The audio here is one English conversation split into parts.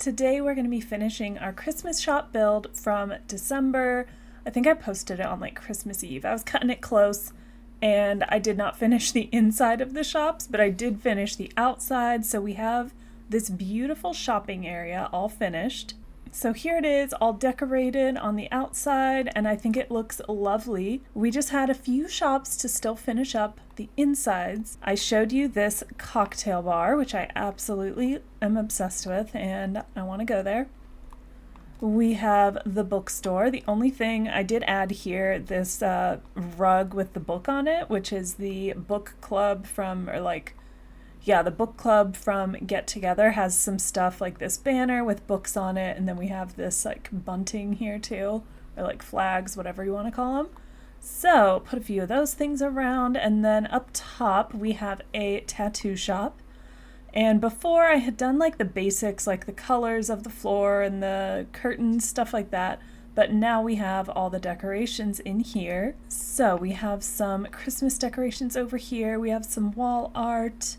Today we're going to be finishing our Christmas shop build from December. I think I posted it on like Christmas Eve. I was cutting it close and I did not finish the inside of the shops, but I did finish the outside. So we have this beautiful shopping area all finished. So here it is, all decorated on the outside, and I think it looks lovely. We just had a few shops to still finish up the insides. I showed you this cocktail bar, which I absolutely am obsessed with, and I want to go there. We have the bookstore. The only thing I did add here, this rug with the book on it, which is the book club from, the book club from Get Together has some stuff like this banner with books on it, and then we have this like bunting here too, or like flags, whatever you want to call them. So put a few of those things around, and then up top we have a tattoo shop. And before I had done like the basics, like the colors of the floor and the curtains, stuff like that, but now we have all the decorations in here. So we have some Christmas decorations over here, we have some wall art.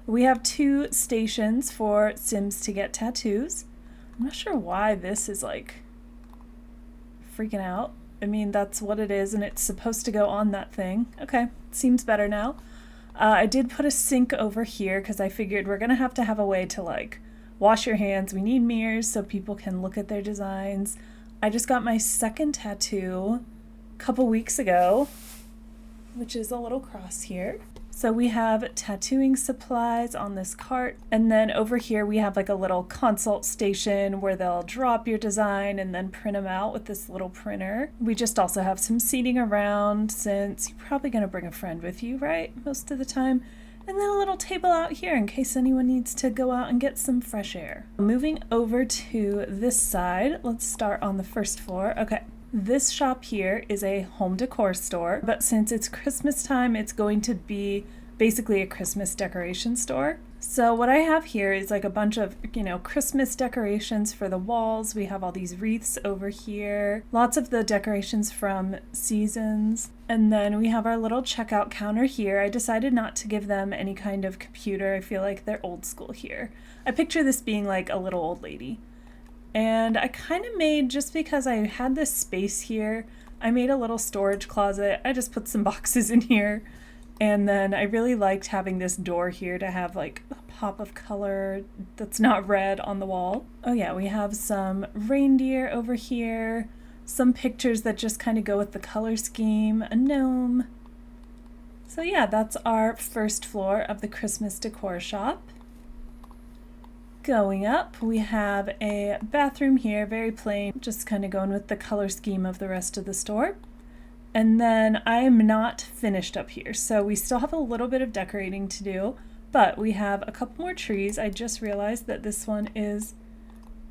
We have 2 stations for Sims to get tattoos. I'm not sure why this is like freaking out. I mean, that's what it is, and it's supposed to go on that thing. Okay, seems better now. I did put a sink over here because I figured we're gonna have to have a way to like wash your hands. We need mirrors so people can look at their designs. I just got my second tattoo a couple weeks ago, which is a little cross here. So we have tattooing supplies on this cart, and then over here we have like a little consult station where they'll drop your design and then print them out with this little printer. We just also have some seating around since you're probably going to bring a friend with you, right? Most of the time. And then a little table out here in case anyone needs to go out and get some fresh air. Moving over to this side, let's start on the first floor. Okay. This shop here is a home decor store, but since it's Christmas time, it's going to be basically a Christmas decoration store. So what I have here is like a bunch of, Christmas decorations for the walls. We have all these wreaths over here, lots of the decorations from seasons. And then we have our little checkout counter here. I decided not to give them any kind of computer. I feel like they're old school here. I picture this being like a little old lady. And I kind of made, just because I had this space here, I made a little storage closet. I just put some boxes in here. And then I really liked having this door here to have like a pop of color that's not red on the wall. Oh yeah, we have some reindeer over here, some pictures that just kind of go with the color scheme, a gnome. So yeah, that's our first floor of the Christmas decor shop. Going up, we have a bathroom here, very plain, just kind of going with the color scheme of the rest of the store. And then I'm not finished up here, so we still have a little bit of decorating to do, but we have a couple more trees. I just realized that this one is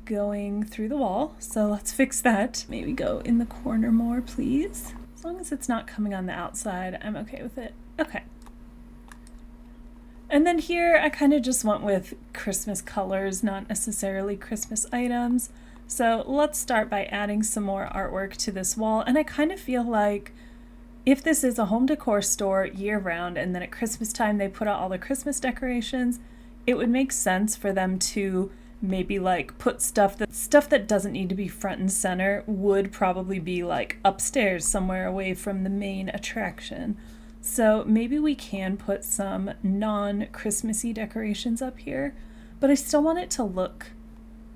going through the wall, so let's fix that. Maybe go in the corner more, please. As long as it's not coming on the outside, I'm okay with it. Okay. And then here I kind of just went with Christmas colors, not necessarily Christmas items. So let's start by adding some more artwork to this wall. And I kind of feel like if this is a home decor store year round and then at Christmas time they put out all the Christmas decorations, it would make sense for them to maybe like put stuff that doesn't need to be front and center would probably be like upstairs somewhere away from the main attraction. So maybe we can put some non-Christmassy decorations up here, but I still want it to look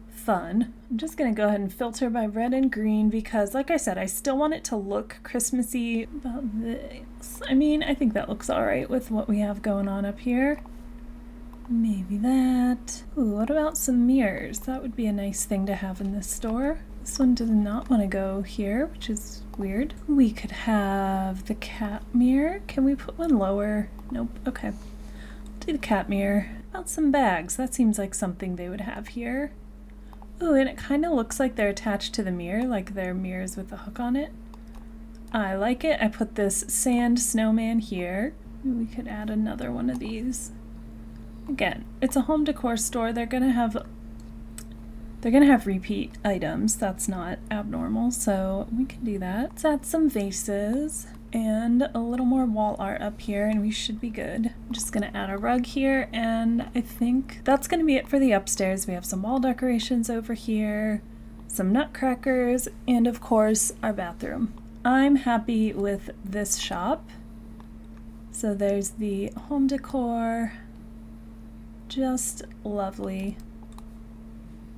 fun. I'm just gonna go ahead and filter by red and green because, like I said, I still want it to look Christmassy. About this, I mean, I think that looks all right with what we have going on up here. Maybe that. Ooh, what about some mirrors? That would be a nice thing to have in this store. This one does not want to go here, which is weird. We could have the cat mirror. Can we put one lower? Nope. Okay. I'll do the cat mirror. About some bags. That seems like something they would have here. Ooh, and it kind of looks like they're attached to the mirror, like they're mirrors with a hook on it. I like it. I put this sand snowman here. We could add another one of these. Again, it's a home decor store. They're gonna have repeat items. That's not abnormal, so we can do that. Let's add some vases. And a little more wall art up here and we should be good. I'm just gonna add a rug here and I think that's gonna be it for the upstairs. We have some wall decorations over here, some nutcrackers, and of course our bathroom. I'm happy with this shop. So there's the home decor, just lovely.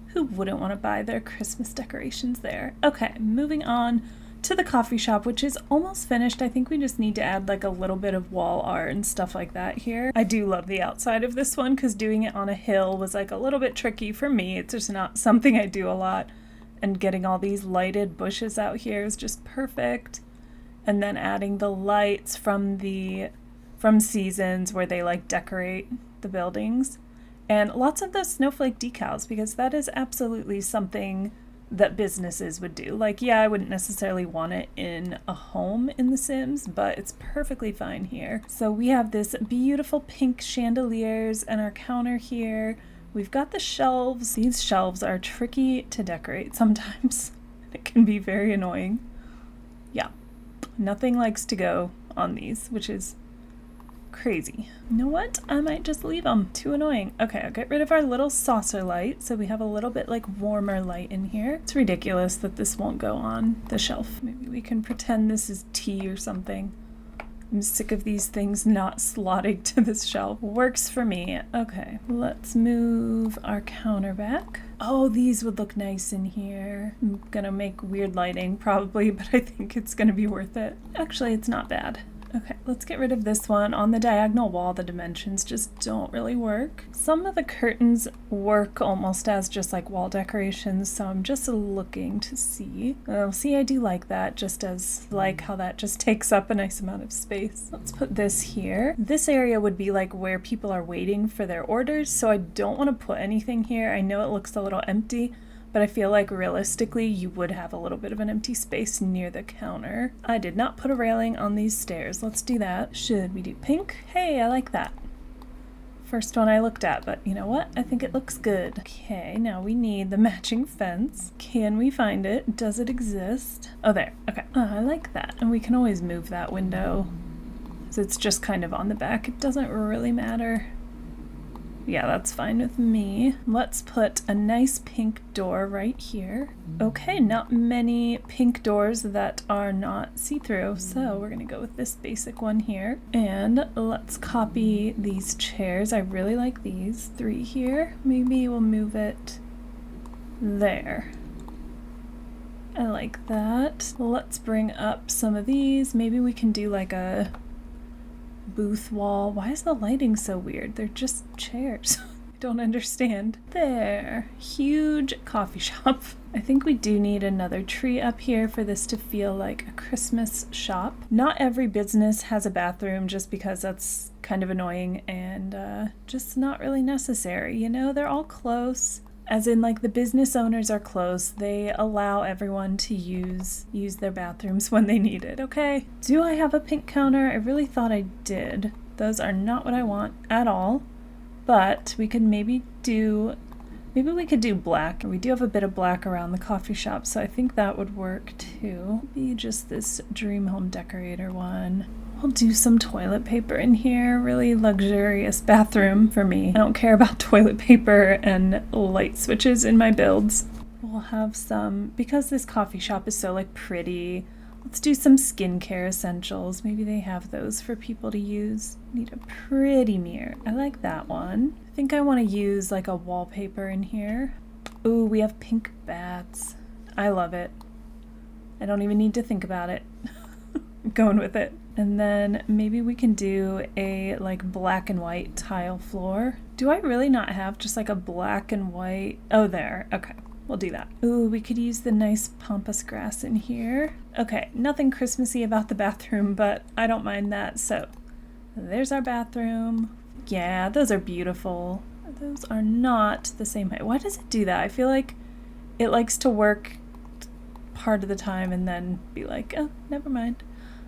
Who wouldn't want to buy their Christmas decorations there? Okay, moving on to the coffee shop, which is almost finished. I think we just need to add like a little bit of wall art and stuff like that here. I do love the outside of this one because doing it on a hill was like a little bit tricky for me. It's just not something I do a lot. And getting all these lighted bushes out here is just perfect. And then adding the lights from Seasons where they like decorate the buildings. And lots of those snowflake decals because that is absolutely something that businesses would do. Like, yeah, I wouldn't necessarily want it in a home in The Sims, but it's perfectly fine here. So we have this beautiful pink chandeliers and our counter here. We've got the shelves. These shelves are tricky to decorate sometimes. It can be very annoying. Yeah, nothing likes to go on these, which is crazy. You know what? I might just leave them. Too annoying. Okay, I'll get rid of our little saucer light so we have a little bit like warmer light in here. It's ridiculous that this won't go on the shelf. Maybe we can pretend this is tea or something. I'm sick of these things not slotting to this shelf. Works for me. Okay, let's move our counter back. Oh, these would look nice in here. I'm gonna make weird lighting probably, but I think it's gonna be worth it. Actually, it's not bad. Okay, let's get rid of this one. On the diagonal wall, the dimensions just don't really work. Some of the curtains work almost as just like wall decorations, so I'm just looking to see. Oh, see, I do like that, just as like how that just takes up a nice amount of space. Let's put this here. This area would be like where people are waiting for their orders, so I don't want to put anything here. I know it looks a little empty, but I feel like realistically you would have a little bit of an empty space near the counter. I did not put a railing on these stairs. Let's do that. Should we do pink? Hey, I like that. First one I looked at, but you know what? I think it looks good. Okay, now we need the matching fence. Can we find it? Does it exist? Oh, there. Okay. Oh, I like that. And we can always move that window. So it's just kind of on the back. It doesn't really matter. Yeah, that's fine with me. Let's put a nice pink door right here. Okay, not many pink doors that are not see-through, so we're gonna go with this basic one here. And let's copy these chairs. I really like these 3 here. Maybe we'll move it there. I like that. Let's bring up some of these. Maybe we can do like a booth wall. Why is the lighting so weird? They're just chairs. I don't understand. There. Huge coffee shop. I think we do need another tree up here for this to feel like a Christmas shop. Not every business has a bathroom just because that's kind of annoying and just not really necessary. You know, they're all close. As in, like, the business owners are close. They allow everyone to use their bathrooms when they need it, okay? Do I have a pink counter? I really thought I did. Those are not what I want at all. But we could maybe we could do black. We do have a bit of black around the coffee shop, so I think that would work too. Maybe just this Dream Home Decorator one. We'll do some toilet paper in here. Really luxurious bathroom for me. I don't care about toilet paper and light switches in my builds. We'll have some, because this coffee shop is so like pretty, let's do some skincare essentials. Maybe they have those for people to use. Need a pretty mirror. I like that one. I think I want to use like a wallpaper in here. Ooh, we have pink bats. I love it. I don't even need to think about it. I'm going with it. And then maybe we can do a like black and white tile floor. Do I really not have just like a black and white? Oh, there. Okay, we'll do that. Ooh, we could use the nice pampas grass in here. Okay, nothing Christmassy about the bathroom, but I don't mind that. So there's our bathroom. Yeah, those are beautiful. Those are not the same height. Why does it do that? I feel like it likes to work part of the time and then be like, oh, never mind.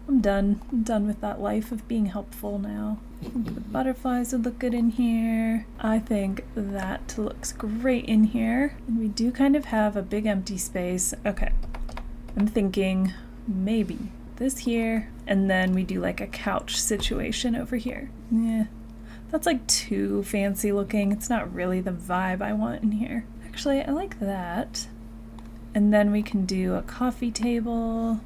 I'm done. I'm done with that life of being helpful now. The butterflies would look good in here. I think that looks great in here. And we do kind of have a big empty space. Okay. I'm thinking maybe this here And then we do like a couch situation over here. Yeah, that's like too fancy looking. It's not really the vibe I want in here. Actually, I like that. And then we can do a coffee table.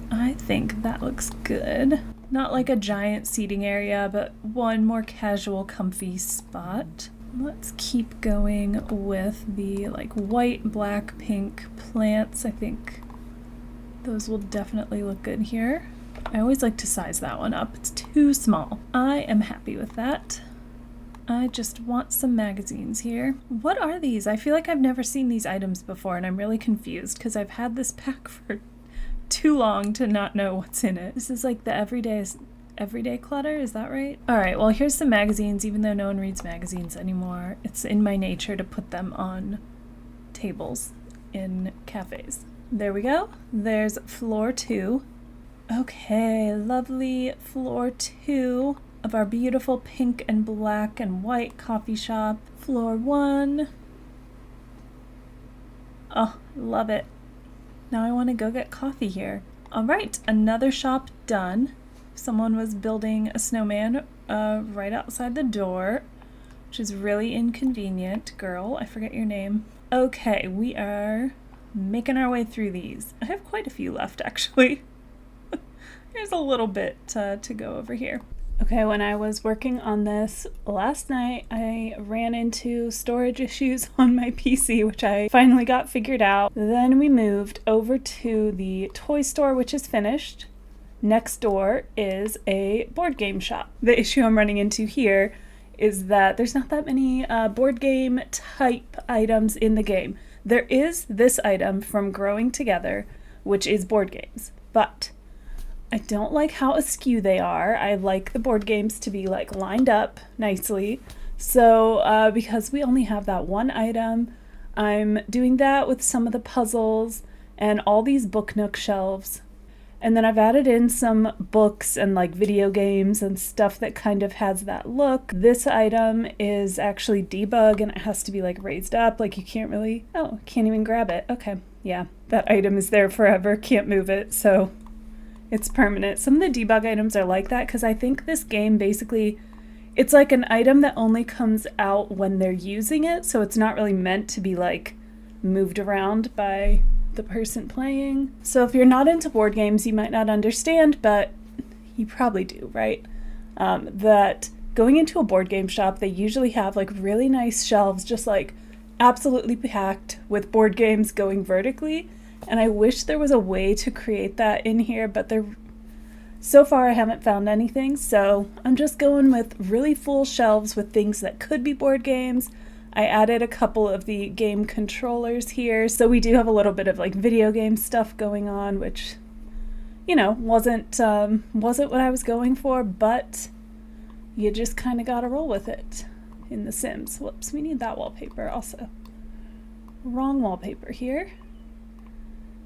I think that looks good. Not like a giant seating area, but one more casual, comfy spot. Let's keep going with the like white, black, pink plants. I think those will definitely look good here. I always like to size that one up. It's too small. I am happy with that. I just want some magazines here. What are these? I feel like I've never seen these items before and I'm really confused because I've had this pack for too long to not know what's in it. This is like the everyday clutter, is that right? All right, well here's some magazines. Even though no one reads magazines anymore, it's in my nature to put them on tables in cafes. There we go. There's floor 2. Okay, lovely floor 2 of our beautiful pink and black and white coffee shop. Floor 1. Oh, love it. Now I want to go get coffee here. All right, another shop done. Someone was building a snowman right outside the door, which is really inconvenient. Girl, I forget your name. Okay, we are making our way through these. I have quite a few left, actually. There's a little bit to go over here. Okay, when I was working on this last night, I ran into storage issues on my PC, which I finally got figured out. Then we moved over to the toy store, which is finished. Next door is a board game shop. The issue I'm running into here is that there's not that many board game type items in the game. There is this item from Growing Together, which is board games, but I don't like how askew they are. I like the board games to be like lined up nicely. So because we only have that one item, I'm doing that with some of the puzzles and all these Book Nook shelves. And then I've added in some books and like video games and stuff that kind of has that look. This item is actually debug and it has to be like raised up. Like you can't really, oh, can't even grab it. Okay, yeah, that item is there forever. Can't move it, so it's permanent. Some of the debug items are like that because I think this game basically, it's like an item that only comes out when they're using it. So it's not really meant to be like moved around by the person playing. So if you're not into board games, you might not understand, but you probably do, right? That going into a board game shop, they usually have like really nice shelves, just like absolutely packed with board games going vertically. And I wish there was a way to create that in here, but so far I haven't found anything. So I'm just going with really full shelves with things that could be board games. I added a couple of the game controllers here, so we do have a little bit of like video game stuff going on, which, you know, wasn't what I was going for, but you just kind of gotta roll with it in The Sims. Whoops, we need that wallpaper also. Wrong wallpaper here.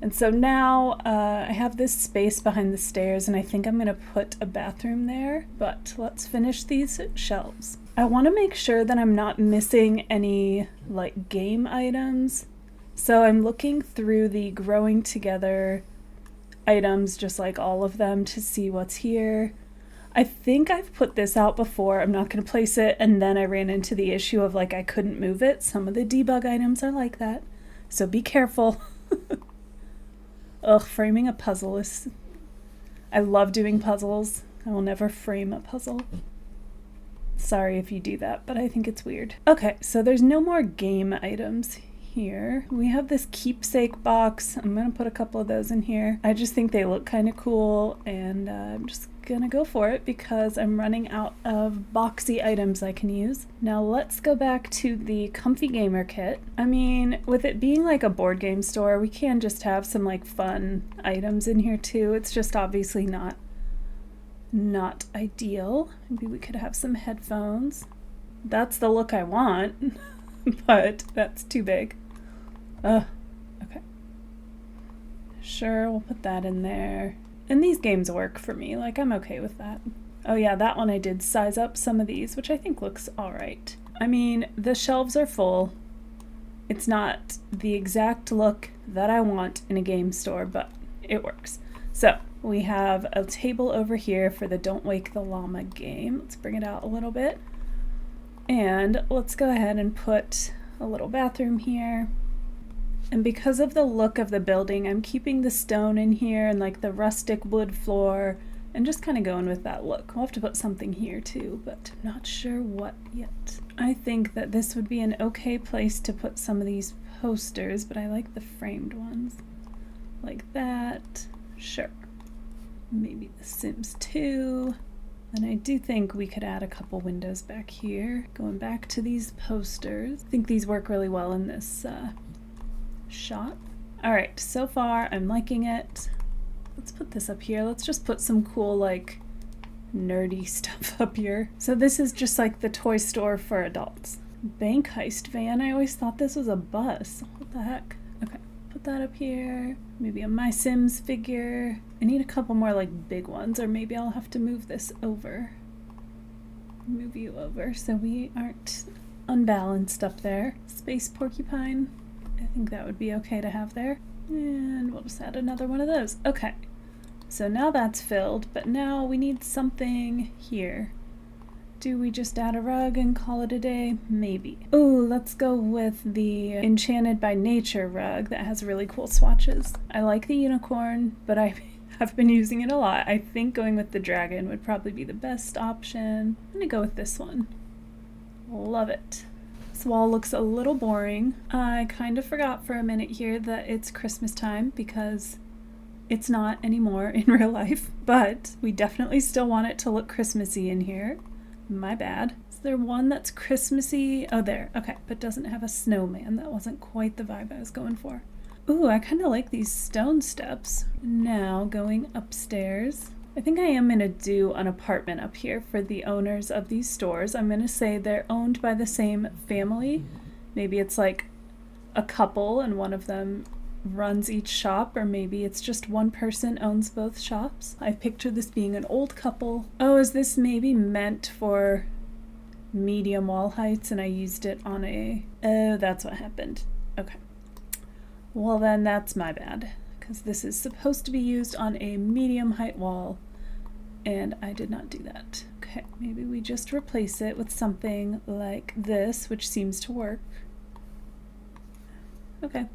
And so now I have this space behind the stairs and I think I'm gonna put a bathroom there, but let's finish these shelves. I wanna make sure that I'm not missing any like game items. So I'm looking through the Growing Together items, just like all of them, to see what's here. I think I've put this out before. I'm not gonna place it, and then I ran into the issue of like I couldn't move it. Some of the debug items are like that, so be careful. Ugh, framing a puzzle is... I love doing puzzles. I will never frame a puzzle. Sorry if you do that, but I think it's weird. Okay, so there's no more game items here. We have this keepsake box. I'm gonna put a couple of those in here. I just think they look kind of cool, and I'm just gonna go for it because I'm running out of boxy items I can use. Now let's go back to the Comfy Gamer kit. I mean, with it being like a board game store, we can just have some like fun items in here too. It's just obviously not ideal. Maybe we could have some headphones. That's the look I want, but that's too big. Okay. Sure, we'll put that in there. And these games work for me, like I'm okay with that. Oh yeah, that one I did size up some of these, which I think looks all right. I mean, the shelves are full. It's not the exact look that I want in a game store, but it works. So We have a table over here for the Don't Wake the Llama game. Let's bring it out a little bit. And let's go ahead and put a little bathroom here. And because of the look of the building, I'm keeping the stone in here and like the rustic wood floor and just kind of going with that look. We'll have to put something here too, but I'm not sure what yet. I think that this would be an okay place to put some of these posters, but I like the framed ones. Like that. Sure. Maybe The Sims 2. And I do think we could add a couple windows back here. Going back to these posters. I think these work really well in this shot. Alright, so far I'm liking it. Let's put this up here. Let's just put some cool, like, nerdy stuff up here. So this is just like the toy store for adults. Bank heist van. I always thought this was a bus. What the heck? Okay, put that up here. Maybe a My Sims figure. I need a couple more like big ones, or maybe I'll have to move this over. Move you over so we aren't unbalanced up there. Space porcupine. I think that would be okay to have there. And we'll just add another one of those. Okay. So now that's filled, but now we need something here. Do we just add a rug and call it a day? Maybe. Ooh, let's go with the Enchanted by Nature rug that has really cool swatches. I like the unicorn, but I have been using it a lot. I think going with the dragon would probably be the best option. I'm gonna go with this one. Love it. This wall looks a little boring. I kind of forgot for a minute here that it's Christmas time because it's not anymore in real life, but we definitely still want it to look Christmassy in here. My bad. Is there one that's Christmassy? Oh, there. Okay, but doesn't have a snowman. That wasn't quite the vibe I was going for. Ooh, I kind of like these stone steps. Now going upstairs. I think I am going to do an apartment up here for the owners of these stores. I'm going to say they're owned by the same family. Maybe it's like a couple and one of them runs each shop, or maybe it's just one person owns both shops. I picture this being an old couple. Oh, is this maybe meant for medium wall heights and I used it on a... Oh, that's what happened. Okay. Well then that's my bad, because this is supposed to be used on a medium height wall and I did not do that. Okay, maybe we just replace it with something like this, which seems to work. Okay.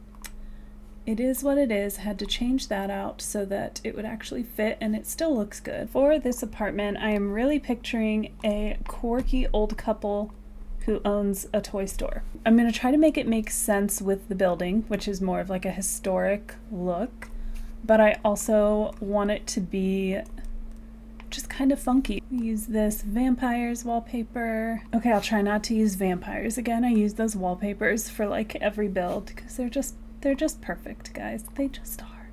It is what it is. I had to change that out so that it would actually fit, and it still looks good. For this apartment, I am really picturing a quirky old couple who owns a toy store. I'm going to try to make it make sense with the building, which is more of like a historic look, but I also want it to be just kind of funky. Use this vampires wallpaper. Okay, I'll try not to use vampires again. I use those wallpapers for like every build because they're just perfect, guys. They just are.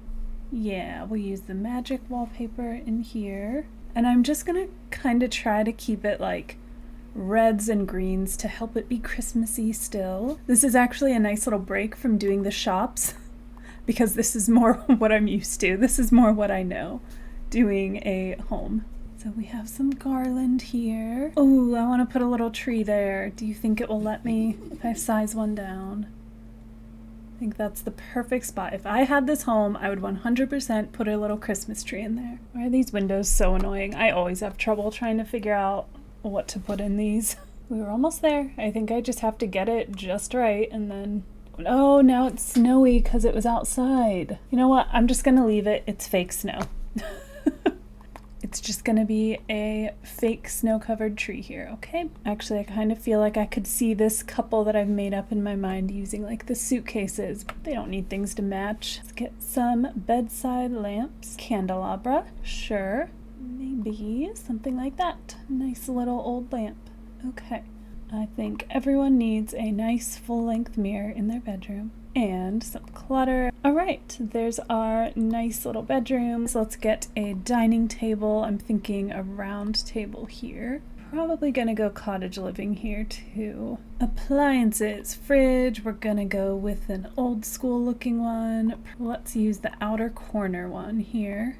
Yeah, we'll use the magic wallpaper in here. And I'm just gonna kind of try to keep it like reds and greens to help it be Christmassy still. This is actually a nice little break from doing the shops because this is more what I'm used to. This is more what I know, doing a home. So we have some garland here. Oh, I want to put a little tree there. Do you think it will let me if I size one down? I think that's the perfect spot. If I had this home, I would 100% put a little Christmas tree in there. Why are these windows so annoying? I always have trouble trying to figure out what to put in these. We were almost there. I think I just have to get it just right and then... Oh, now it's snowy because it was outside. You know what? I'm just gonna leave it. It's fake snow. It's just gonna be a fake snow-covered tree here, okay? Actually, I kind of feel like I could see this couple that I've made up in my mind using like the suitcases. They don't need things to match. Let's get some bedside lamps. Candelabra, sure. Maybe something like that. Nice little old lamp. Okay. I think everyone needs a nice full-length mirror in their bedroom. And some clutter. All right, there's our nice little bedroom. So let's get a dining table. I'm thinking a round table here. Probably gonna go cottage living here too. Appliances, fridge. We're gonna go with an old school looking one. Let's use the outer corner one here.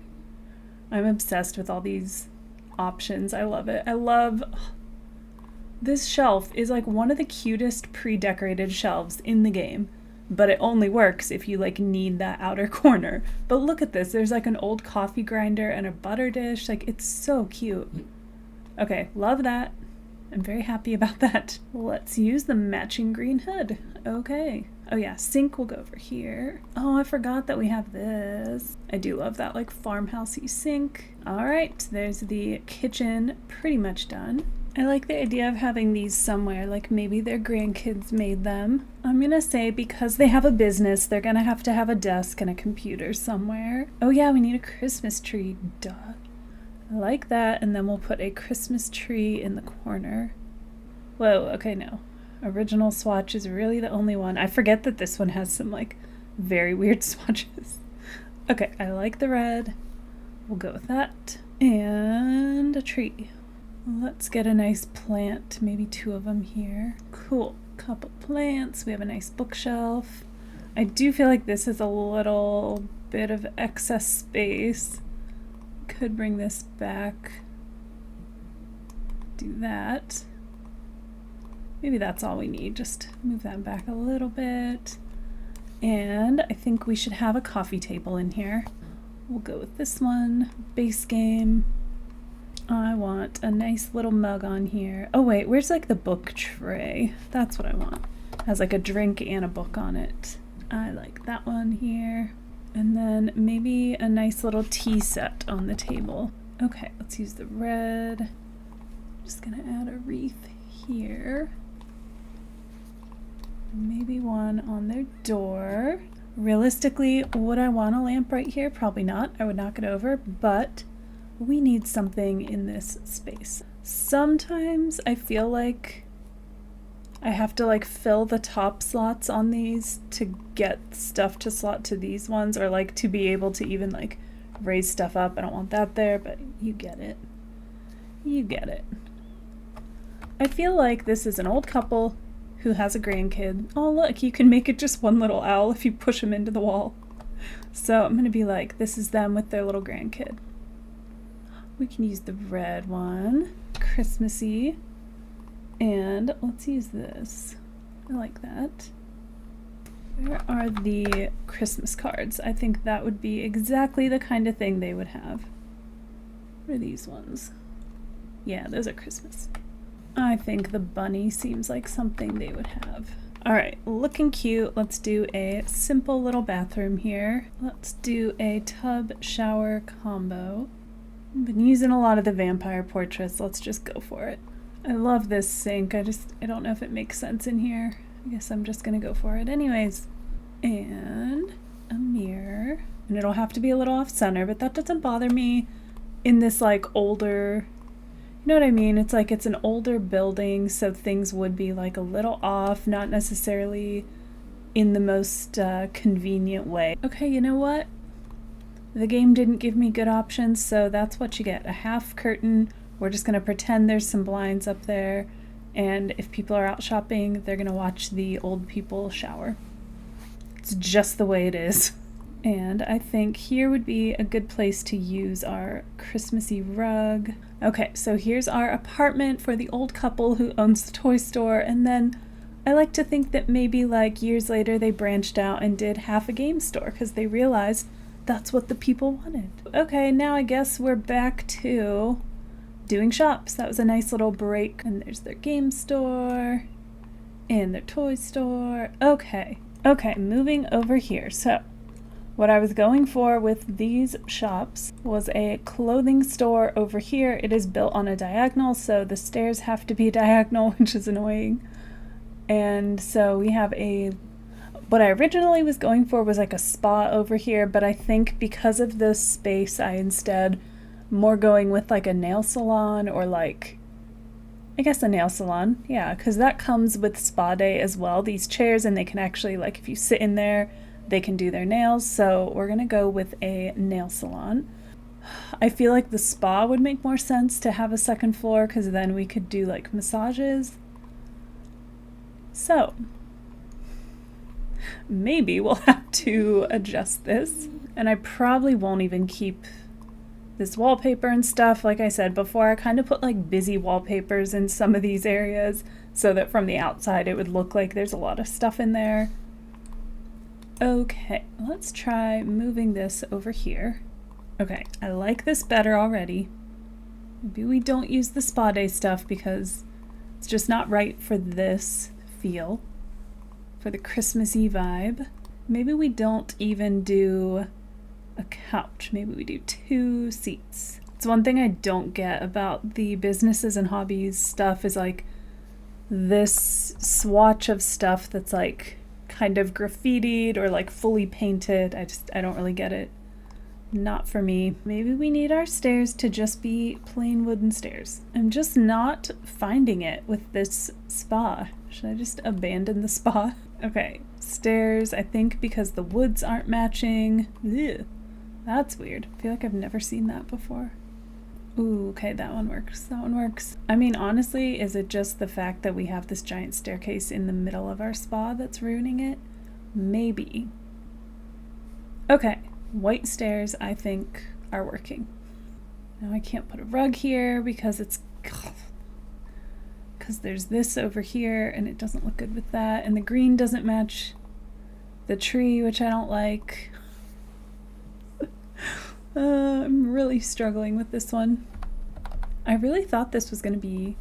I'm obsessed with all these options. I love it. I love... This shelf is like one of the cutest pre-decorated shelves in the game. but it only works if you like need that outer corner. But look at this, there's like an old coffee grinder and a butter dish. Like, it's so cute. Okay, love that. I'm very happy about that. Let's use the matching green hood. Okay. Oh yeah, sink will go over here. Oh, I forgot that we have this. I do love that like farmhousey sink. All right, there's the kitchen pretty much done. I like the idea of having these somewhere, like maybe their grandkids made them. I'm gonna say because they have a business, they're gonna have to have a desk and a computer somewhere. Oh yeah, we need a Christmas tree, duh. I like that, and then we'll put a Christmas tree in the corner. Whoa, okay, no. Original swatch is really the only one. I forget that this one has some like very weird swatches. Okay, I like the red. We'll go with that. And a tree. Let's get a nice plant, maybe 2 of them here. Cool, couple plants. We have a nice bookshelf. I do feel like this is a little bit of excess space. Could bring this back. Do that. Maybe that's all we need. Just move that back a little bit. And I think we should have a coffee table in here. We'll go with this one. Base game. I want a nice little mug on here. Oh wait, where's like the book tray? That's what I want. Has like a drink and a book on it. I like that one here. And then maybe a nice little tea set on the table. Okay, let's use the red. Just gonna add a wreath here. Maybe one on their door. Realistically, would I want a lamp right here? Probably not. I would knock it over, but we need something in this space. Sometimes I feel like I have to like fill the top slots on these to get stuff to slot to these ones, or like to be able to even like raise stuff up. I don't want that there, but you get it. You get it. I feel like this is an old couple who has a grandkid. Oh look, you can make it just one little owl if you push him into the wall. So I'm gonna be like, this is them with their little grandkid. We can use the red one, Christmassy, and let's use this. I like that. Where are the Christmas cards? I think that would be exactly the kind of thing they would have. What are these ones? Yeah, those are Christmas. I think the bunny seems like something they would have. All right, looking cute. Let's do a simple little bathroom here. Let's do a tub shower combo. I've been using a lot of the vampire portraits. Let's just go for it. I love this sink. I don't know if it makes sense in here. I guess I'm just gonna go for it anyways. And a mirror. And it'll have to be a little off center, but that doesn't bother me in this like older, you know what I mean? It's like it's an older building, so things would be like a little off, not necessarily in the most convenient way. Okay, you know what? The game didn't give me good options, so that's what you get. A half curtain. We're just gonna pretend there's some blinds up there, and if people are out shopping, they're gonna watch the old people shower. It's just the way it is. And I think here would be a good place to use our Christmassy rug. Okay, so here's our apartment for the old couple who owns the toy store, and then I like to think that maybe like years later they branched out and did half a game store because they realized that's what the people wanted. Okay, now I guess we're back to doing shops. That was a nice little break. And there's their game store and their toy store. Okay, moving over here. So what I was going for with these shops was a clothing store over here. It is built on a diagonal, so the stairs have to be diagonal, which is annoying. And so we have what I originally was going for was like a spa over here, but I think because of this space, I instead more going with like a nail salon, or like, I guess a nail salon. Yeah, because that comes with spa day as well, these chairs, and they can actually, like, if you sit in there, they can do their nails. So we're gonna go with a nail salon. I feel like the spa would make more sense to have a second floor, because then we could do like massages. So maybe we'll have to adjust this, and I probably won't even keep this wallpaper and stuff. Like I said before, I kind of put like busy wallpapers in some of these areas so that from the outside it would look like there's a lot of stuff in there. Okay, let's try moving this over here. Okay, I like this better already. Maybe we don't use the spa day stuff because it's just not right for this feel, for the Christmassy vibe. Maybe we don't even do a couch. Maybe we do 2 seats. It's one thing I don't get about the businesses and hobbies stuff is like this swatch of stuff that's like kind of graffitied or like fully painted. I don't really get it. Not for me. Maybe we need our stairs to just be plain wooden stairs. I'm just not finding it with this spa. Should I just abandon the spa? Okay, stairs, I think because the woods aren't matching. Ugh, that's weird. I feel like I've never seen that before. Ooh, okay, that one works. That one works. I mean, honestly, is it just the fact that we have this giant staircase in the middle of our spa that's ruining it? Maybe. Okay, white stairs, I think, are working. Now I can't put a rug here because there's this over here and it doesn't look good with that. And the green doesn't match the tree, which I don't like. I'm really struggling with this one. I really thought this was going to be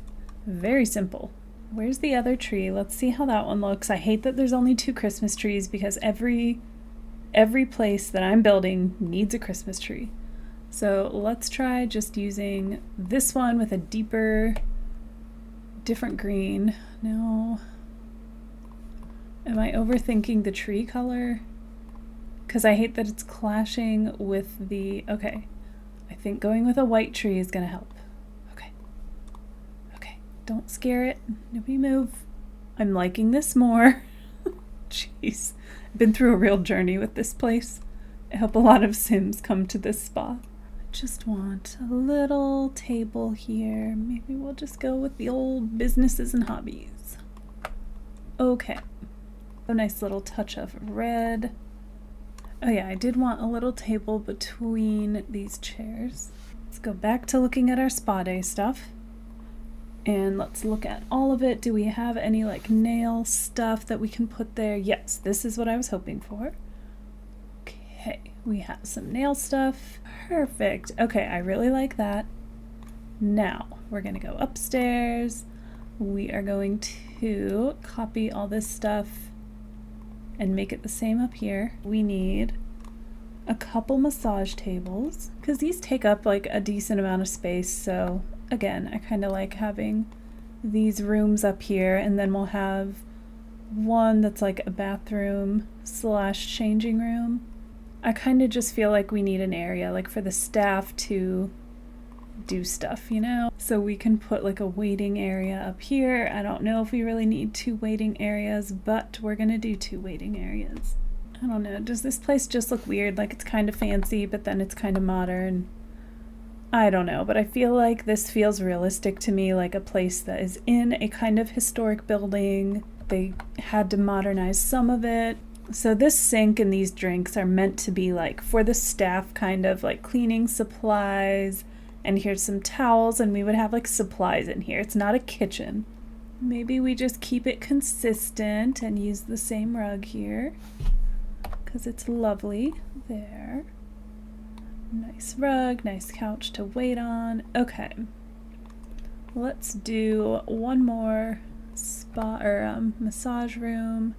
very simple. Where's the other tree? Let's see how that one looks. I hate that there's only 2 Christmas trees because every place that I'm building needs a Christmas tree. So let's try just using this one with a different green. No. Am I overthinking the tree color? Because I hate that it's clashing with the... Okay. I think going with a white tree is going to help. Okay. Okay. Don't scare it. Nobody move. I'm liking this more. Jeez. I've been through a real journey with this place. I hope a lot of Sims come to this spot. I just want a little table here. Maybe we'll just go with the old businesses and hobbies. Okay. A nice little touch of red. Oh yeah, I did want a little table between these chairs. Let's go back to looking at our spa day stuff. And let's look at all of it. Do we have any like nail stuff that we can put there? Yes, this is what I was hoping for. Okay, we have some nail stuff. Perfect. Okay, I really like that. Now, we're gonna go upstairs. We are going to copy all this stuff and make it the same up here. We need a couple massage tables because these take up like a decent amount of space. So again, I kind of like having these rooms up here, and then we'll have one that's like a bathroom / changing room. I kind of just feel like we need an area like for the staff to do stuff, you know? So we can put like a waiting area up here. I don't know if we really need 2 waiting areas, but we're gonna do 2 waiting areas. I don't know, does this place just look weird? Like it's kind of fancy, but then it's kind of modern. I don't know, but I feel like this feels realistic to me, like a place that is in a kind of historic building. They had to modernize some of it. So this sink and these drinks are meant to be like for the staff, kind of like cleaning supplies. And here's some towels, and we would have like supplies in here. It's not a kitchen. Maybe we just keep it consistent and use the same rug here because it's lovely there. Nice rug, nice couch to wait on. Okay, let's do one more spa or massage room.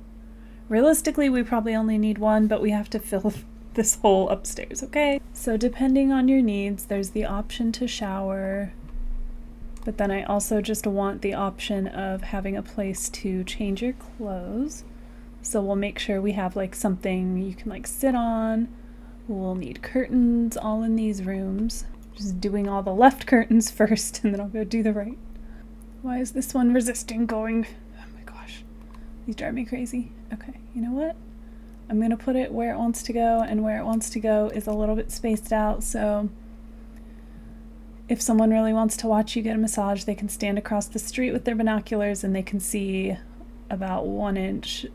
Realistically, we probably only need 1, but we have to fill this whole upstairs, okay? So depending on your needs, there's the option to shower, but then I also just want the option of having a place to change your clothes. So we'll make sure we have like something you can like sit on. We'll need curtains all in these rooms. Just doing all the left curtains first, and then I'll go do the right. Why is this one resisting going? Oh my gosh, these drive me crazy. Okay, you know what? I'm going to put it where it wants to go, and where it wants to go is a little bit spaced out, so if someone really wants to watch you get a massage, they can stand across the street with their binoculars and they can see about 1 inch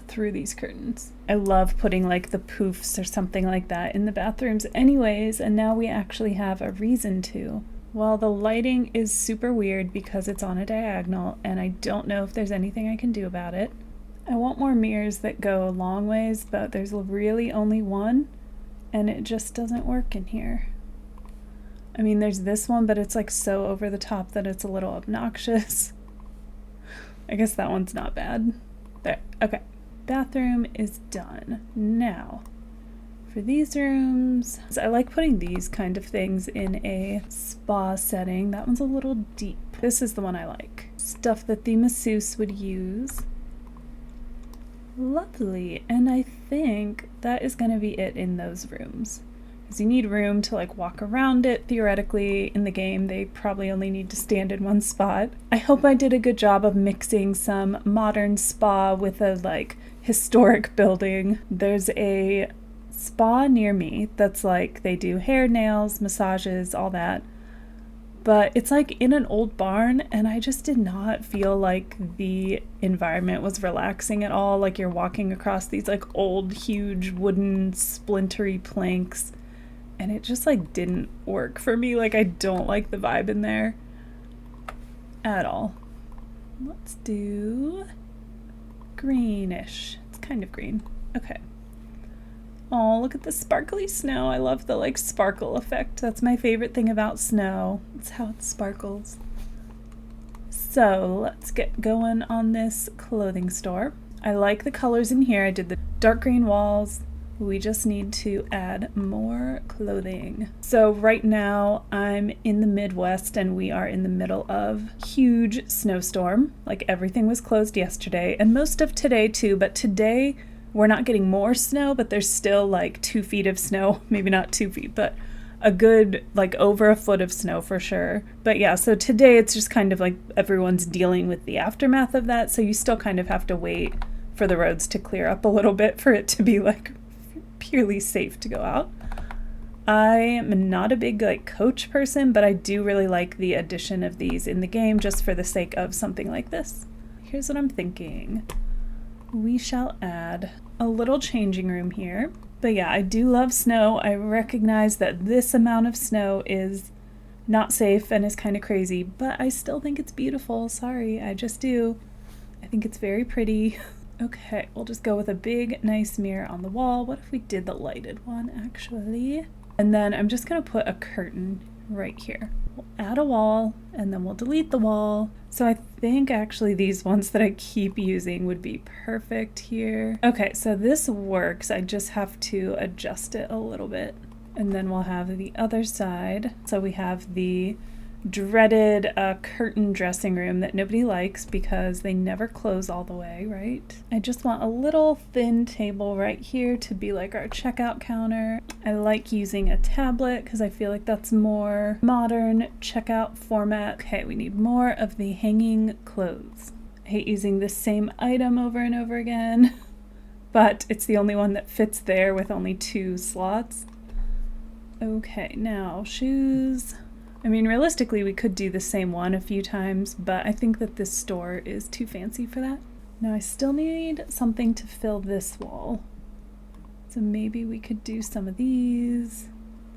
through these curtains. I love putting like the poofs or something like that in the bathrooms anyways, and now we actually have a reason to. Well, the lighting is super weird because it's on a diagonal, and I don't know if there's anything I can do about it. I want more mirrors that go a long ways, but there's really only one, and it just doesn't work in here. I mean, there's this one, but it's like so over the top that it's a little obnoxious. I guess that one's not bad. There, okay. Bathroom is done. Now, for these rooms, I like putting these kind of things in a spa setting. That one's a little deep. This is the one I like. Stuff that the masseuse would use. Lovely. And I think that is going to be it in those rooms. Because you need room to like walk around it. Theoretically, in the game, they probably only need to stand in one spot. I hope I did a good job of mixing some modern spa with a like historic building. There's a spa near me that's like they do hair, nails, massages, all that. But it's like in an old barn, and I just did not feel like the environment was relaxing at all. Like you're walking across these like old, huge wooden splintery planks, and it just like didn't work for me. Like I don't like the vibe in there at all. Let's do greenish. It's kind of green. Okay. Oh, look at the sparkly snow. I love the like sparkle effect. That's my favorite thing about snow. It's how it sparkles. So let's get going on this clothing store. I like the colors in here. I did the dark green walls. We just need to add more clothing. So right now I'm in the Midwest and we are in the middle of a huge snowstorm. Like everything was closed yesterday and most of today too, but today we're not getting more snow, but there's still like 2 feet of snow. Maybe not 2 feet, but a good like over a foot of snow for sure. But yeah, so today it's just kind of like everyone's dealing with the aftermath of that. So you still kind of have to wait for the roads to clear up a little bit for it to be like purely safe to go out. I am not a big like coach person, but I do really like the addition of these in the game just for the sake of something like this. Here's what I'm thinking. We shall add a little changing room here. But yeah, I do love snow. I recognize that this amount of snow is not safe and is kind of crazy, but I still think it's beautiful. Sorry, I just do. I think it's very pretty. Okay, we'll just go with a big, nice mirror on the wall. What if we did the lighted one, actually? And then I'm just gonna put a curtain right here. We'll add a wall, and then we'll delete the wall. So I think actually these ones that I keep using would be perfect here. Okay, so this works. I just have to adjust it a little bit. And then we'll have the other side. So we have the dreaded curtain dressing room that nobody likes because they never close all the way, right? I just want a little thin table right here to be like our checkout counter. I like using a tablet because I feel like that's more modern checkout format. Okay, we need more of the hanging clothes. I hate using the same item over and over again, but it's the only one that fits there with only 2 slots. Okay, now shoes. I mean, realistically, we could do the same one a few times, but I think that this store is too fancy for that. Now I still need something to fill this wall. So maybe we could do some of these.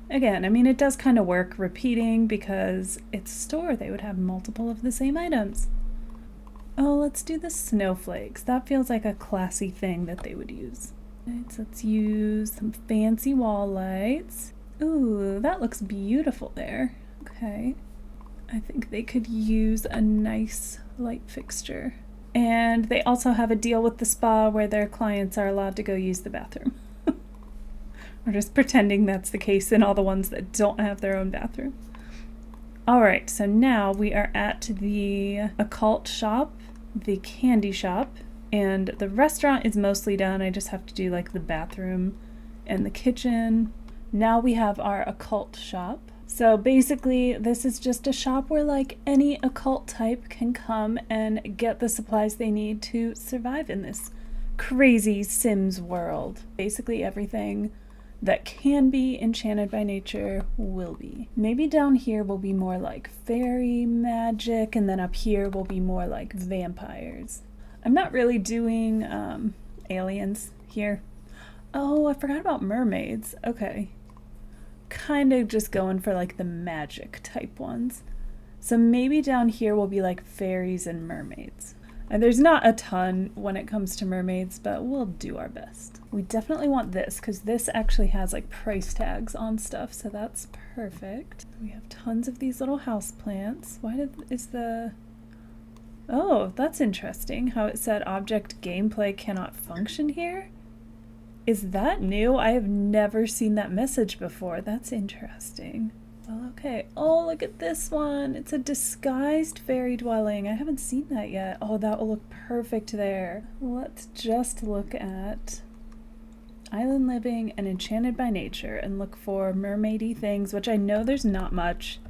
Again, I mean, it does kind of work repeating because it's a store. They would have multiple of the same items. Oh, let's do the snowflakes. That feels like a classy thing that they would use. Right, so let's use some fancy wall lights. Ooh, that looks beautiful there. Okay, I think they could use a nice light fixture. And they also have a deal with the spa where their clients are allowed to go use the bathroom. We're just pretending that's the case in all the ones that don't have their own bathroom. All right, so now we are at the occult shop, the candy shop, and the restaurant is mostly done. I just have to do like the bathroom and the kitchen. Now we have our occult shop. So basically, this is just a shop where like any occult type can come and get the supplies they need to survive in this crazy Sims world. Basically everything that can be enchanted by nature will be. Maybe down here will be more like fairy magic, and then up here will be more like vampires. I'm not really doing aliens here. Oh, I forgot about mermaids. Okay. Kind of just going for like the magic type ones. So maybe down here will be like fairies and mermaids. And there's not a ton when it comes to mermaids, but we'll do our best. We definitely want this because this actually has like price tags on stuff, so that's perfect. We have tons of these little house plants. Oh, that's interesting how it said object gameplay cannot function here. Is that new? I have never seen that message before. That's interesting. Well, okay. Oh, look at this one. It's a disguised fairy dwelling. I haven't seen that yet. Oh, that will look perfect there. Let's just look at island living and enchanted by nature and look for mermaidy things, which I know there's not much.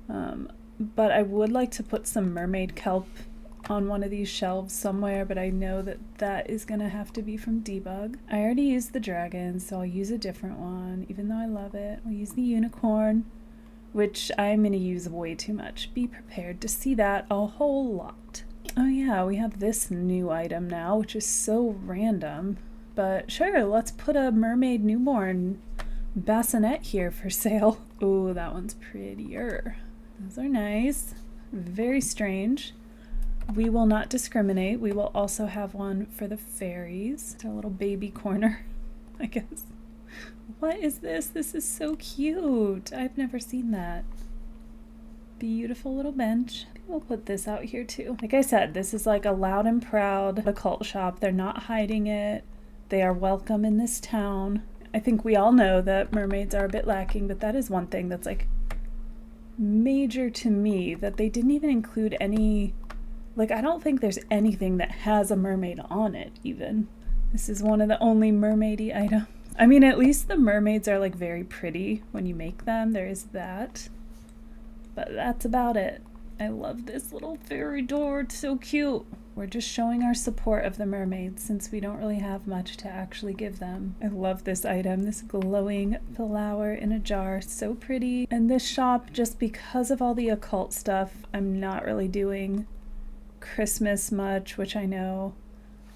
But I would like to put some mermaid kelp on one of these shelves somewhere, but I know that that is gonna have to be from Debug. I already used the dragon, so I'll use a different one, even though I love it. I'll use the unicorn, which I'm gonna use way too much. Be prepared to see that a whole lot. Oh yeah, we have this new item now, which is so random. But sure, let's put a mermaid newborn bassinet here for sale. Ooh, that one's prettier. Those are nice. Very strange. We will not discriminate. We will also have one for the fairies. It's our little baby corner, I guess. What is this? This is so cute. I've never seen that. Beautiful little bench. We'll put this out here too. Like I said, this is like a loud and proud occult shop. They're not hiding it. They are welcome in this town. I think we all know that mermaids are a bit lacking, but that is one thing that's like major to me, that they didn't even include any, like I don't think there's anything that has a mermaid on it even. This is one of the only mermaidy items. I mean, at least the mermaids are like very pretty when you make them. There is that. But that's about it. I love this little fairy door. It's so cute. We're just showing our support of the mermaids since we don't really have much to actually give them. I love this item, this glowing flower in a jar, so pretty. And this shop, just because of all the occult stuff, I'm not really doing Christmas much, which I know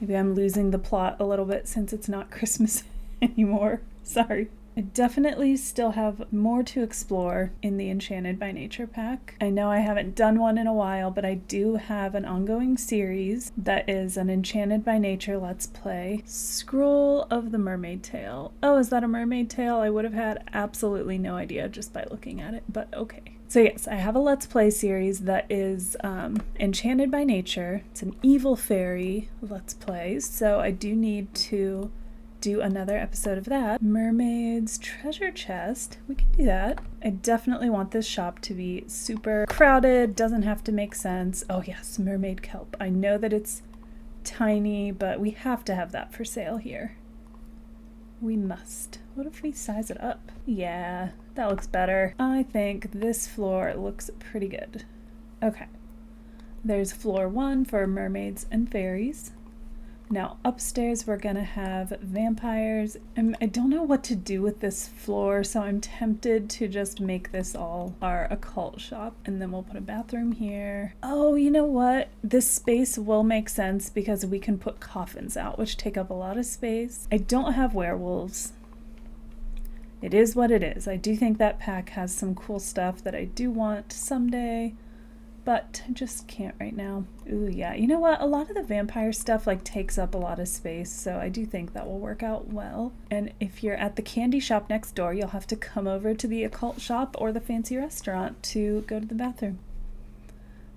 maybe I'm losing the plot a little bit since it's not Christmas anymore. Sorry. I definitely still have more to explore in the Enchanted by Nature pack. I know I haven't done one in a while, but I do have an ongoing series that is an Enchanted by Nature Let's Play. Scroll of the Mermaid Tail. Oh, is that a mermaid tail? I would have had absolutely no idea just by looking at it, but okay. So yes, I have a Let's Play series that is Enchanted by Nature. It's an evil fairy Let's Play, so I do need to do another episode of that. Mermaids treasure chest. We can do that. I definitely want this shop to be super crowded. Doesn't have to make sense. Oh yes, mermaid kelp. I know that it's tiny, but we have to have that for sale here. We must. What if we size it up? Yeah, that looks better. I think this floor looks pretty good. Okay. There's floor 1 for mermaids and fairies. Now upstairs we're gonna have vampires. I don't know what to do with this floor, so I'm tempted to just make this all our occult shop, and then we'll put a bathroom here. Oh, you know what? This space will make sense because we can put coffins out, which take up a lot of space. I don't have werewolves. It is what it is. I do think that pack has some cool stuff that I do want someday, but I just can't right now. Ooh, yeah. You know what? A lot of the vampire stuff like takes up a lot of space, so I do think that will work out well. And if you're at the candy shop next door, you'll have to come over to the occult shop or the fancy restaurant to go to the bathroom.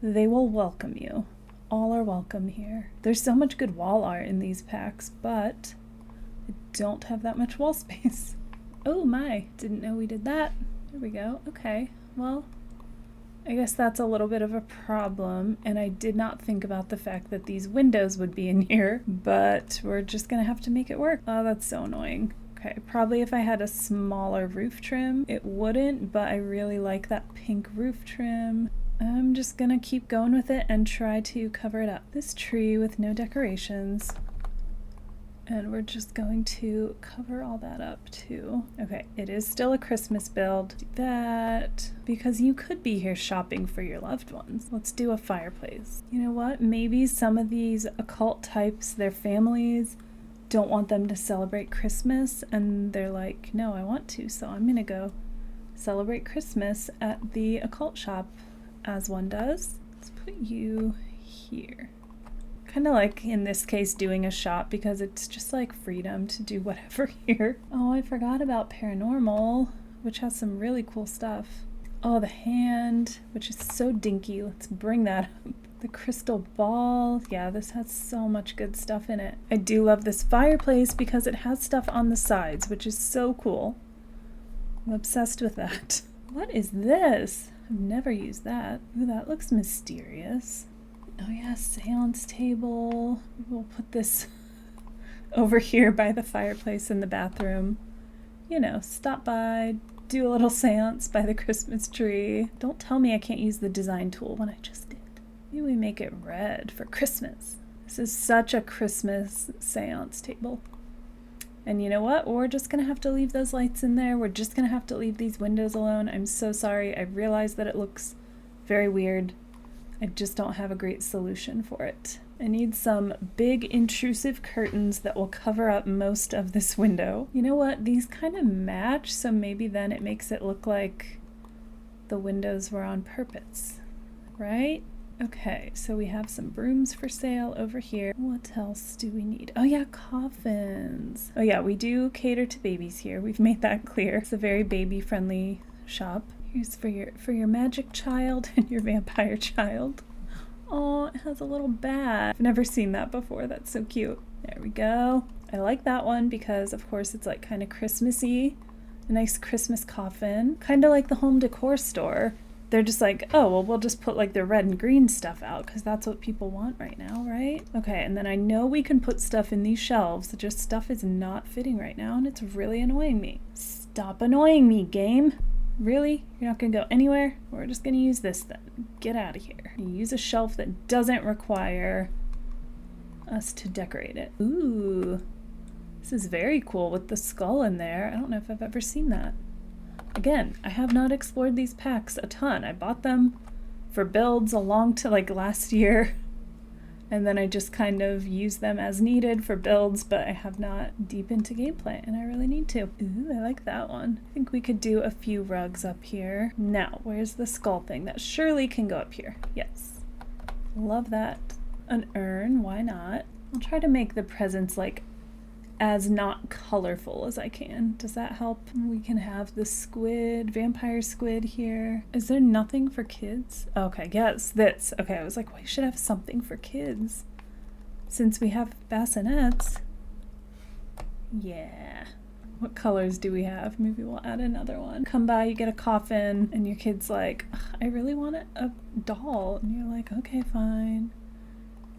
They will welcome you. All are welcome here. There's so much good wall art in these packs, but I don't have that much wall space. Oh my, didn't know we did that. There we go. Okay, well, I guess that's a little bit of a problem, and I did not think about the fact that these windows would be in here, but we're just gonna have to make it work. Oh, that's so annoying. Okay, probably if I had a smaller roof trim, it wouldn't, but I really like that pink roof trim. I'm just gonna keep going with it and try to cover it up. This tree with no decorations. And we're just going to cover all that up too. Okay, it is still a Christmas build. Do that, because you could be here shopping for your loved ones. Let's do a fireplace. You know what? Maybe some of these occult types, their families don't want them to celebrate Christmas, and they're like, no, I want to, so I'm gonna go celebrate Christmas at the occult shop as one does. Let's put you here. kind of like, in this case, doing a shop because it's just like freedom to do whatever here. Oh, I forgot about paranormal, which has some really cool stuff. Oh, the hand, which is so dinky. Let's bring that up. The crystal ball. Yeah, this has so much good stuff in it. I do love this fireplace because it has stuff on the sides, which is so cool. I'm obsessed with that. What is this? I've never used that. Ooh, that looks mysterious. Oh yeah, seance table. We'll put this over here by the fireplace in the bathroom. You know, stop by, do a little seance by the Christmas tree. Don't tell me I can't use the design tool when I just did. Maybe we make it red for Christmas. This is such a Christmas seance table. And you know what? We're just gonna have to leave those lights in there. We're just gonna have to leave these windows alone. I'm so sorry. I realize that it looks very weird. I just don't have a great solution for it. I need some big intrusive curtains that will cover up most of this window. You know what? These kind of match, so maybe then it makes it look like the windows were on purpose, right? Okay, so we have some brooms for sale over here. What else do we need? Oh yeah, coffins. Oh yeah, we do cater to babies here. We've made that clear. It's a very baby-friendly shop. Here's for your magic child and your vampire child. Oh, it has a little bat. I've never seen that before. That's so cute. There we go. I like that one because, of course, it's like kind of Christmassy. A nice Christmas coffin. Kind of like the home decor store. They're just like, oh, well, we'll just put like the red and green stuff out because that's what people want right now, right? Okay, and then I know we can put stuff in these shelves. Just stuff is not fitting right now and it's really annoying me. Stop annoying me, game. Really? You're not gonna go anywhere? We're just gonna use this then. Get out of here. You use a shelf that doesn't require us to decorate it. Ooh, this is very cool with the skull in there. I don't know if I've ever seen that. Again, I have not explored these packs a ton. I bought them for builds like last year, and then I just kind of use them as needed for builds, but I have not deep into gameplay, and I really need to. Ooh, I like that one. I think we could do a few rugs up here. Now, where's the skull thing? That surely can go up here. Yes. Love that. An urn, why not? I'll try to make the presents like as not colorful as I can. Does that help? We can have the squid, vampire squid here. Is there nothing for kids? Okay, yes, this. Okay, I was like, we should have something for kids since we have bassinets. Yeah. What colors do we have? Maybe we'll add another one. Come by, you get a coffin, and your kid's like, I really want a doll. And you're like, okay, fine.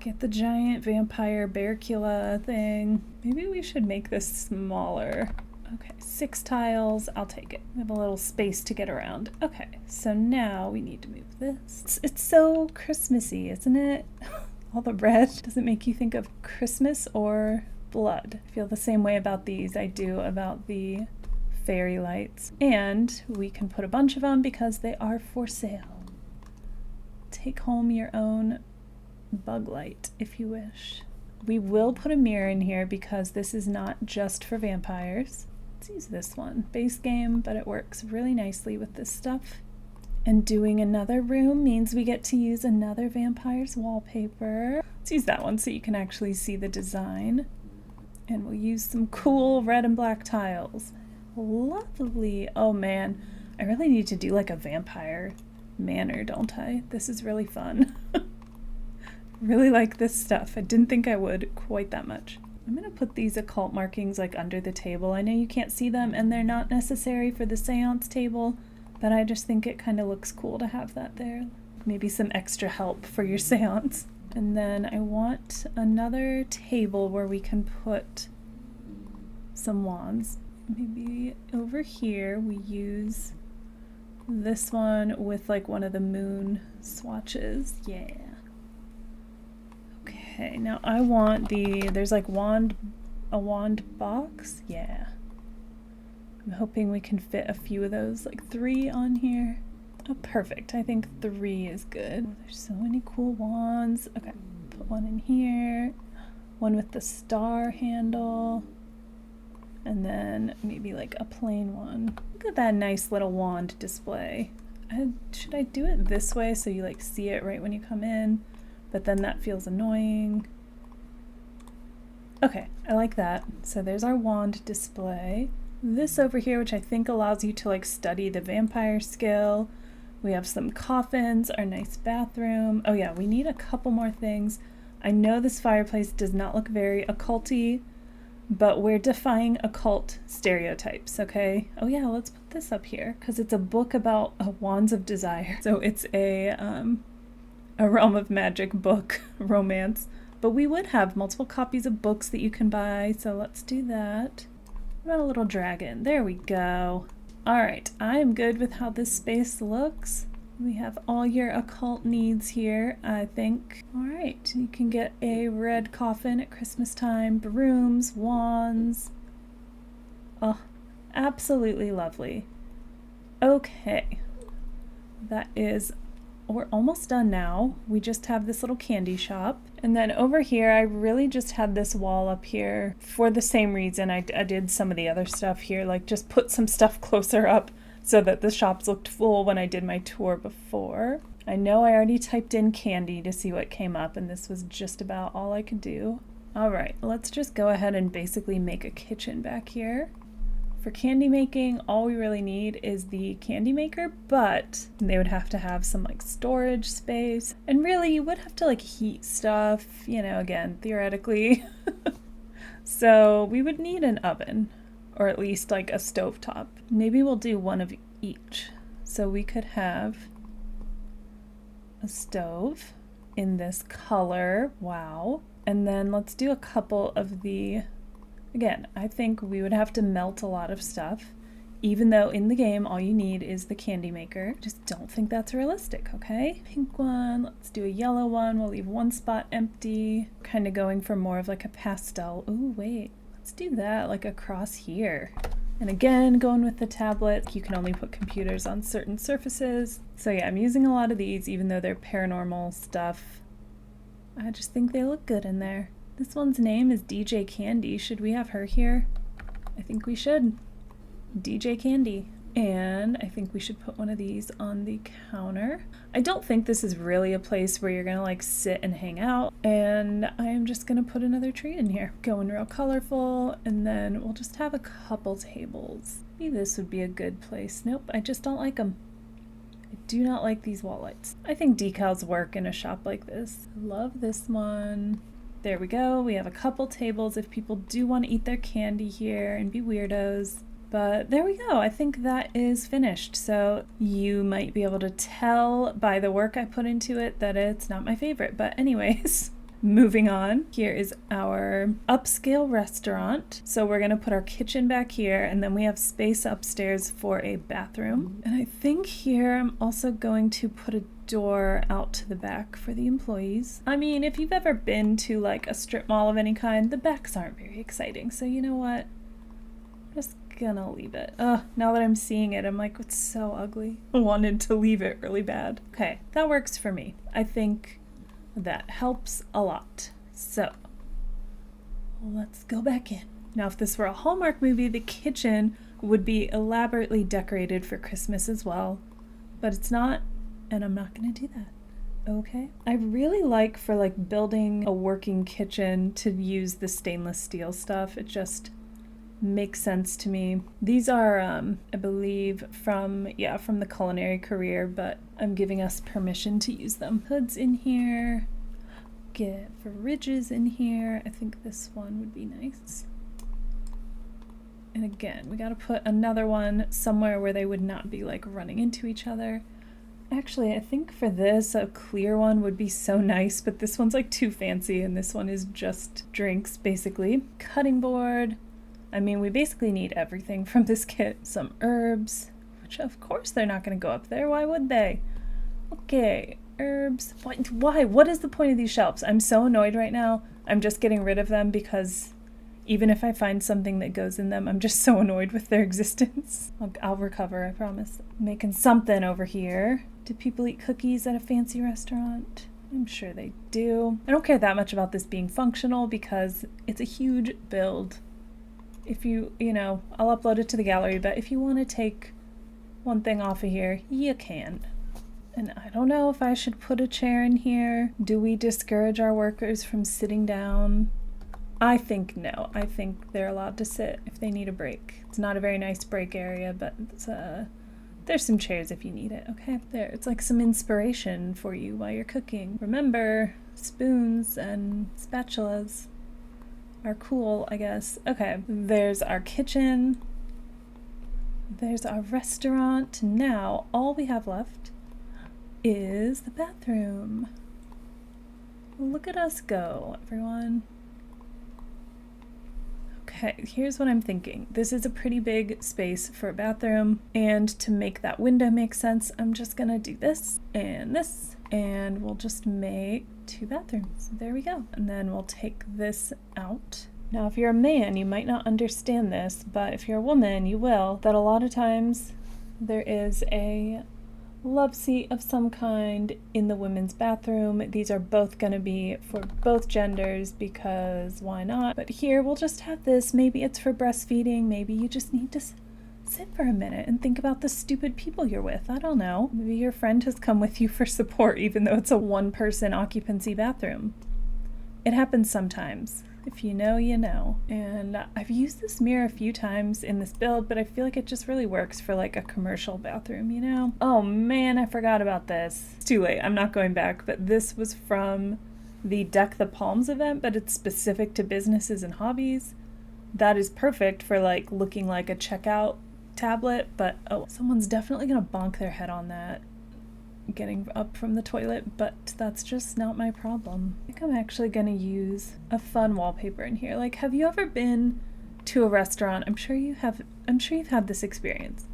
Get the giant vampire Bearcula thing. Maybe we should make this smaller. Okay, 6 tiles. I'll take it. We have a little space to get around. Okay, so now we need to move this. It's so Christmassy, isn't it? All the red. Does it make you think of Christmas or blood? I feel the same way about these I do about the fairy lights. And we can put a bunch of them because they are for sale. Take home your own bug light if you wish. We will put a mirror in here because this is not just for vampires. Let's use this one. Base game, but it works really nicely with this stuff. And doing another room means we get to use another vampire's wallpaper. Let's use that one so you can actually see the design. And we'll use some cool red and black tiles. Lovely. Oh man, I really need to do like a vampire manor, don't I? This is really fun. Really like this stuff. I didn't think I would quite that much. I'm gonna put these occult markings like under the table. I know you can't see them and they're not necessary for the seance table, but I just think it kind of looks cool to have that there. Maybe some extra help for your seance. And then I want another table where we can put some wands. Maybe over here we use this one with like one of the moon swatches. Yeah. Okay, now I want there's like a wand box. Yeah. I'm hoping we can fit a few of those, like 3 on here. Oh, perfect. I think 3 is good. Oh, there's so many cool wands. Okay, put one in here. One with the star handle. And then maybe like a plain one. Look at that nice little wand display. Should I do it this way so you like see it right when you come in? But then that feels annoying. Okay, I like that. So there's our wand display. This over here, which I think allows you to like study the vampire skill. We have some coffins, our nice bathroom. Oh yeah, we need a couple more things. I know this fireplace does not look very occulty, but we're defying occult stereotypes, okay? Oh yeah, let's put this up here because it's a book about wands of desire. So it's a Realm of Magic book romance, but we would have multiple copies of books that you can buy. So let's do that. What about a little dragon? There we go. All right, I am good with how this space looks. We have all your occult needs here, I think. All right, you can get a red coffin at Christmas time, brooms, wands. Oh, absolutely lovely. Okay, we're almost done now. We just have this little candy shop. And then over here, I really just had this wall up here for the same reason I did some of the other stuff here, like just put some stuff closer up so that the shops looked full when I did my tour before. I know I already typed in candy to see what came up, and this was just about all I could do. All right, let's just go ahead and basically make a kitchen back here. For candy making, all we really need is the candy maker, but they would have to have some like storage space. And really, you would have to like heat stuff, you know, again, theoretically. So we would need an oven, or at least like a stovetop. Maybe we'll do one of each. So we could have a stove in this color. Wow. And then let's do a couple of the... Again, I think we would have to melt a lot of stuff, even though in the game all you need is the candy maker. Just don't think that's realistic, okay? Pink one, let's do a yellow one. We'll leave one spot empty. Kind of going for more of like a pastel. Ooh, wait, let's do that like across here. And again, going with the tablet, you can only put computers on certain surfaces. So yeah, I'm using a lot of these, even though they're paranormal stuff. I just think they look good in there. This one's name is DJ Candy. Should we have her here? I think we should. DJ Candy. And I think we should put one of these on the counter. I don't think this is really a place where you're gonna like sit and hang out. And I am just gonna put another tree in here. Going real colorful, and then we'll just have a couple tables. Maybe this would be a good place. Nope, I just don't like them. I do not like these wall lights. I think decals work in a shop like this. Love this one. There we go. We have a couple tables if people do want to eat their candy here and be weirdos. But there we go. I think that is finished. So you might be able to tell by the work I put into it that it's not my favorite. But anyways, moving on. Here is our upscale restaurant. So we're going to put our kitchen back here, and then we have space upstairs for a bathroom. And I think here I'm also going to put a door out to the back for the employees. I mean, if you've ever been to like a strip mall of any kind, the backs aren't very exciting. So you know what? I'm just gonna leave it. Ugh, now that I'm seeing it, I'm like, it's so ugly. I wanted to leave it really bad. Okay, that works for me. I think that helps a lot. So let's go back in. Now, if this were a Hallmark movie, the kitchen would be elaborately decorated for Christmas as well, but it's not. And I'm not gonna do that, okay? I really like for like building a working kitchen to use the stainless steel stuff. It just makes sense to me. These are, I believe from the culinary career, but I'm giving us permission to use them. Hoods in here, get fridges in here. I think this one would be nice. And again, we gotta put another one somewhere where they would not be like running into each other. Actually, I think for this, a clear one would be so nice, but this one's like too fancy, and this one is just drinks, basically. Cutting board. I mean, we basically need everything from this kit. Some herbs, which of course they're not going to go up there. Why would they? Okay, herbs. Why? What is the point of these shelves? I'm so annoyed right now. I'm just getting rid of them because even if I find something that goes in them, I'm just so annoyed with their existence. I'll recover, I promise. Making something over here. Do people eat cookies at a fancy restaurant? I'm sure they do. I don't care that much about this being functional because it's a huge build. If you know, I'll upload it to the gallery, but if you want to take one thing off of here, you can. And I don't know if I should put a chair in here. Do we discourage our workers from sitting down? I think no. I think they're allowed to sit if they need a break. It's not a very nice break area, but there's some chairs if you need it, okay? There, it's like some inspiration for you while you're cooking. Remember, spoons and spatulas are cool, I guess. Okay, there's our kitchen. There's our restaurant. Now, all we have left is the bathroom. Look at us go, everyone. Okay, here's what I'm thinking. This is a pretty big space for a bathroom, and to make that window make sense, I'm just gonna do this, and we'll just make 2 bathrooms. There we go. And then we'll take this out. Now, if you're a man, you might not understand this, but if you're a woman, you will, that a lot of times there is a love seat of some kind in the women's bathroom. These are both going to be for both genders because why not? But here we'll just have this. Maybe it's for breastfeeding. Maybe you just need to sit for a minute and think about the stupid people you're with. I don't know. Maybe your friend has come with you for support even though it's a 1-person occupancy bathroom. It happens sometimes. If you know, you know. And I've used this mirror a few times in this build, but I feel like it just really works for like a commercial bathroom, you know? Oh man, I forgot about this. It's too late, I'm not going back, but this was from the Deck the Palms event, but it's specific to businesses and hobbies. That is perfect for like looking like a checkout tablet, but oh, someone's definitely gonna bonk their head on that getting up from the toilet, but that's just not my problem. I think I'm actually gonna use a fun wallpaper in here. Like, have you ever been to a restaurant? I'm sure you've had this experience.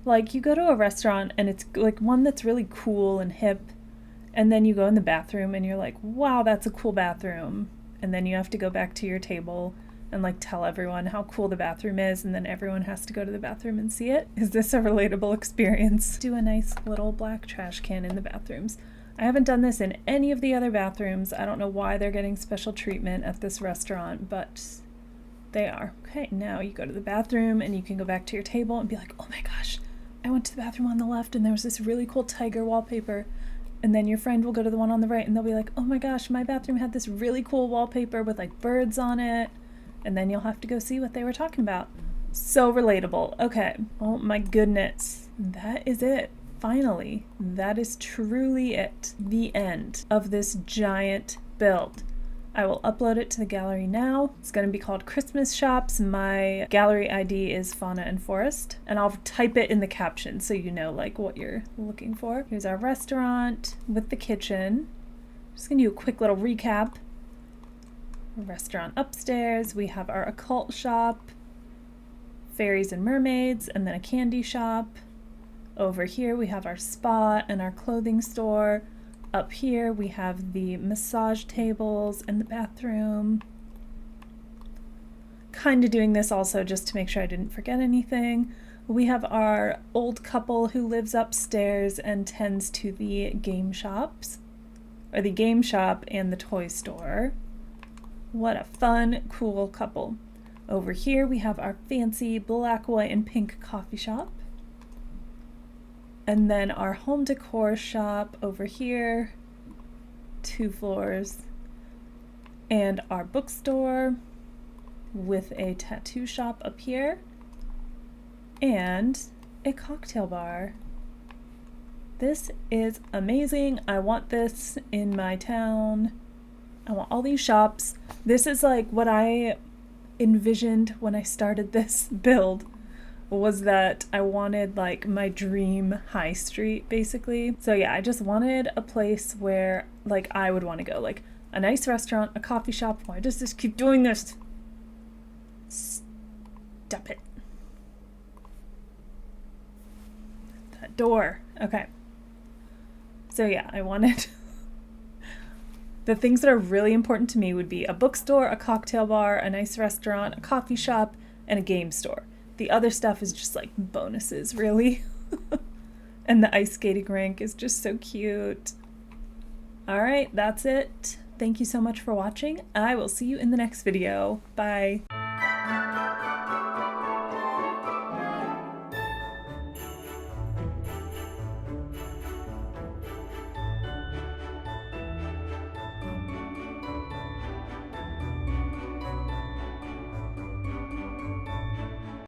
Like, you go to a restaurant and it's like one that's really cool and hip, and then you go in the bathroom and you're like, wow, that's a cool bathroom. And then you have to go back to your table and like tell everyone how cool the bathroom is, and then everyone has to go to the bathroom and see it. Is this a relatable experience? Do a nice little black trash can in the bathrooms. I haven't done this in any of the other bathrooms. I don't know why they're getting special treatment at this restaurant, but they are. Okay, now you go to the bathroom and you can go back to your table and be like, oh my gosh, I went to the bathroom on the left and there was this really cool tiger wallpaper. And then your friend will go to the one on the right and they'll be like, oh my gosh, my bathroom had this really cool wallpaper with like birds on it. And then you'll have to go see what they were talking about. So relatable. Okay. Oh my goodness. That is it. Finally. That is truly it. The end of this giant build. I will upload it to the gallery now. It's going to be called Christmas Shops. My gallery ID is Faunaandforest. And I'll type it in the caption so you know like what you're looking for. Here's our restaurant with the kitchen. Just going to do a quick little recap. Restaurant upstairs, we have our occult shop, fairies and mermaids, and then a candy shop. Over here we have our spa and our clothing store. Up here we have the massage tables and the bathroom. Kind of doing this also just to make sure I didn't forget anything. We have our old couple who lives upstairs and tends to the game shops, or the game shop and the toy store. What a fun, cool couple. Over here we have our fancy black, white, and pink coffee shop. And then our home decor shop over here, 2 floors. And our bookstore with a tattoo shop up here. And a cocktail bar. This is amazing. I want this in my town. I want all these shops. This is like what I envisioned when I started this build, was that I wanted like my dream high street basically. So yeah, I just wanted a place where like I would want to go, like a nice restaurant, a coffee shop. Why does this keep doing this? Stop it. That door. Okay. So yeah, I wanted the things that are really important to me would be a bookstore, a cocktail bar, a nice restaurant, a coffee shop, and a game store. The other stuff is just like bonuses, really. And the ice skating rink is just so cute. All right, that's it. Thank you so much for watching. I will see you in the next video. Bye.